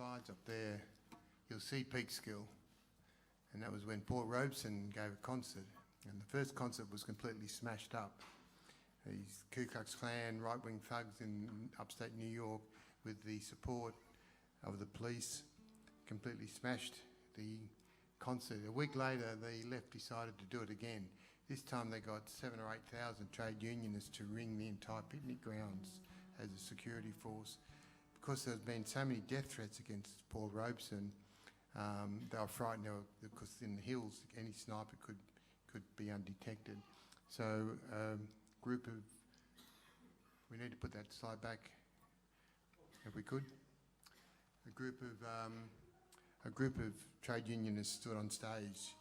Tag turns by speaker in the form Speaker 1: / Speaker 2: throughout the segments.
Speaker 1: slides up there, you'll see Peekskill. And that was when Paul Robeson gave a concert. And the first concert was completely smashed up. These Ku Klux Klan right-wing thugs in upstate New York, with the support of the police, completely smashed the concert. A week later, the left decided to do it again. This time they got 7,000 or 8,000 trade unionists to ring the entire picnic grounds as a security force. Because there's been so many death threats against Paul Robeson, they were frightened because in the hills any sniper could be undetected. So group of, we need to put that slide back if we could. A group of trade unionists stood on stage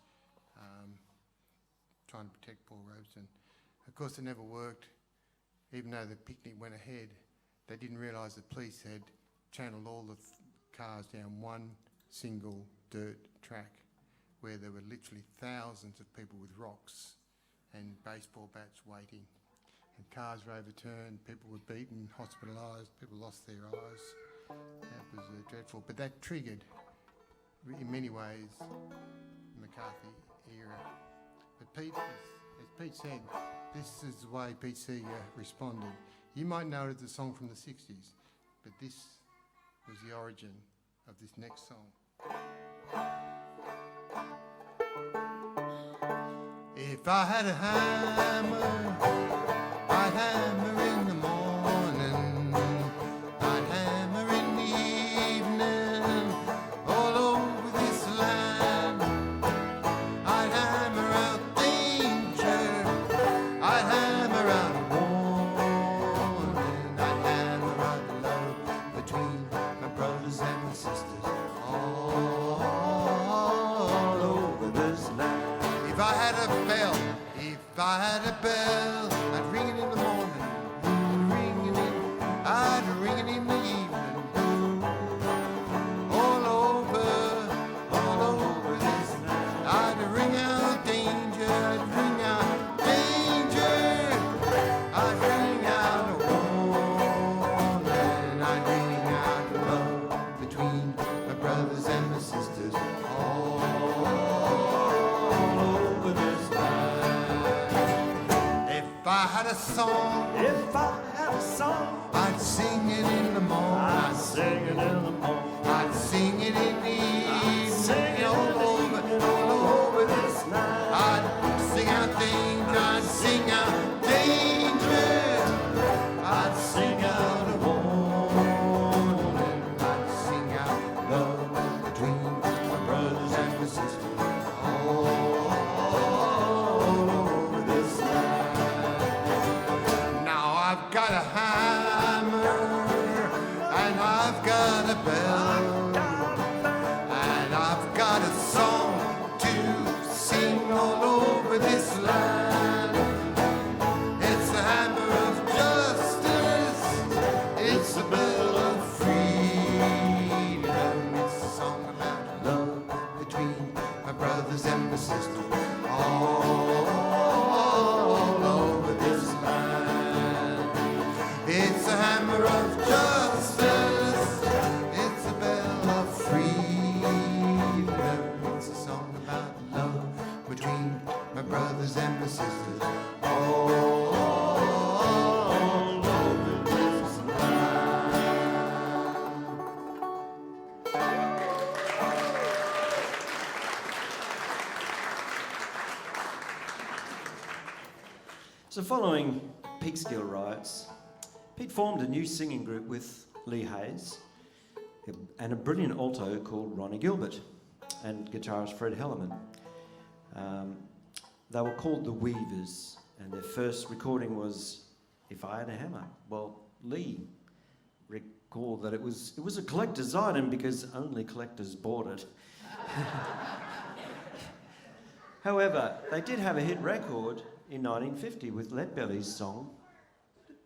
Speaker 1: trying to protect Paul Robeson. Of course it never worked. Even though the picnic went ahead, they didn't realise the police had channelled all the cars down one single dirt track where there were literally thousands of people with rocks and baseball bats waiting. And cars were overturned, people were beaten, hospitalised, people lost their eyes. That was dreadful. But that triggered, in many ways, the McCarthy era. But Pete, as Pete said, this is the way Pete Seeger responded. You might know it as a song from the 60s, but this was the origin of this next song. If I had a hammer, I'd hammer in the morning, I'd hammer in the evening, all over this land. I'd hammer out danger, I'd hammer out warning, I'd hammer out love between my brothers and my sisters, all over this land. If I had a bell, if I had a bell, I'd ring it in the morning, I'd ring it in the evening, all over this land. I'd ring out danger, I'd ring out danger, I'd ring out warning, I'd ring out love between my brothers and my sisters, all over this land. If I had a song, I'd sing it in the morning, I'd sing it in the morning, I'd sing it in the evening, all over this night. I'd sing out danger, I'd sing out danger, I'd sing out a warning, I'd sing out love between my brothers and my sisters, all over this night. Now I've got a and I've got a bell, and I've got a song to sing all over this land. It's the hammer of justice, it's the bell of freedom, it's a song about love between my brothers and my sisters, all over this land. It's a hammer of justice, it's a bell of freedom, it's a song about love between my brothers and my sisters, all over this land.
Speaker 2: So following Peekskill riots, Pete formed a new singing group with Lee Hayes and a brilliant alto called Ronnie Gilbert and guitarist Fred Hellerman. They were called the Weavers, and their first recording was If I Had a Hammer. Well, Lee recalled that it was a collector's item because only collectors bought it. However, they did have a hit record in 1950 with Leadbelly's song,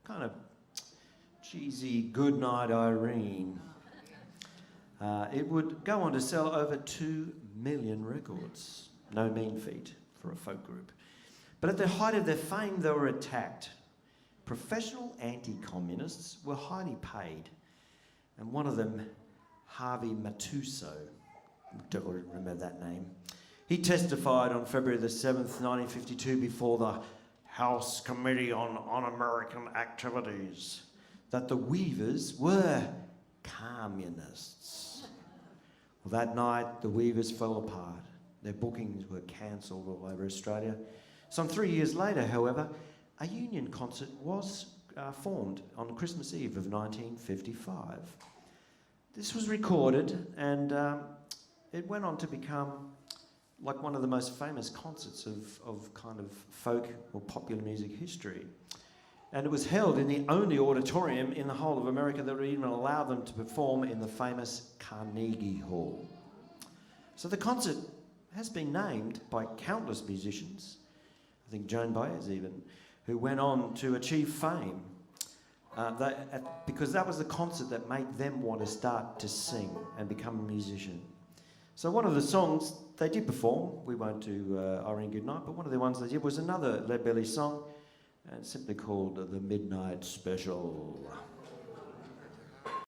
Speaker 2: kind of cheesy Good Night Irene. It would go on to sell over 2 million records. No mean feat for a folk group. But at the height of their fame, they were attacked. Professional anti-communists were highly paid, and one of them Harvey Matuso. Don't remember that name. He testified on February the 7th, 1952, before the House Committee on Un-American Activities that the Weavers were communists. Well, that night, the Weavers fell apart. Their bookings were cancelled all over Australia. Some 3 years later, however, a union concert was formed on Christmas Eve of 1955. This was recorded, and it went on to become like one of the most famous concerts of kind of folk or popular music history. And it was held in the only auditorium in the whole of America that would even allow them to perform in the famous Carnegie Hall. So the concert has been named by countless musicians, I think Joan Baez even, who went on to achieve fame because that was the concert that made them want to start to sing and become a musician. So one of the songs they did perform, we won't do Irene Goodnight, but one of the ones they did was another Lead Belly song, and simply called The Midnight Special.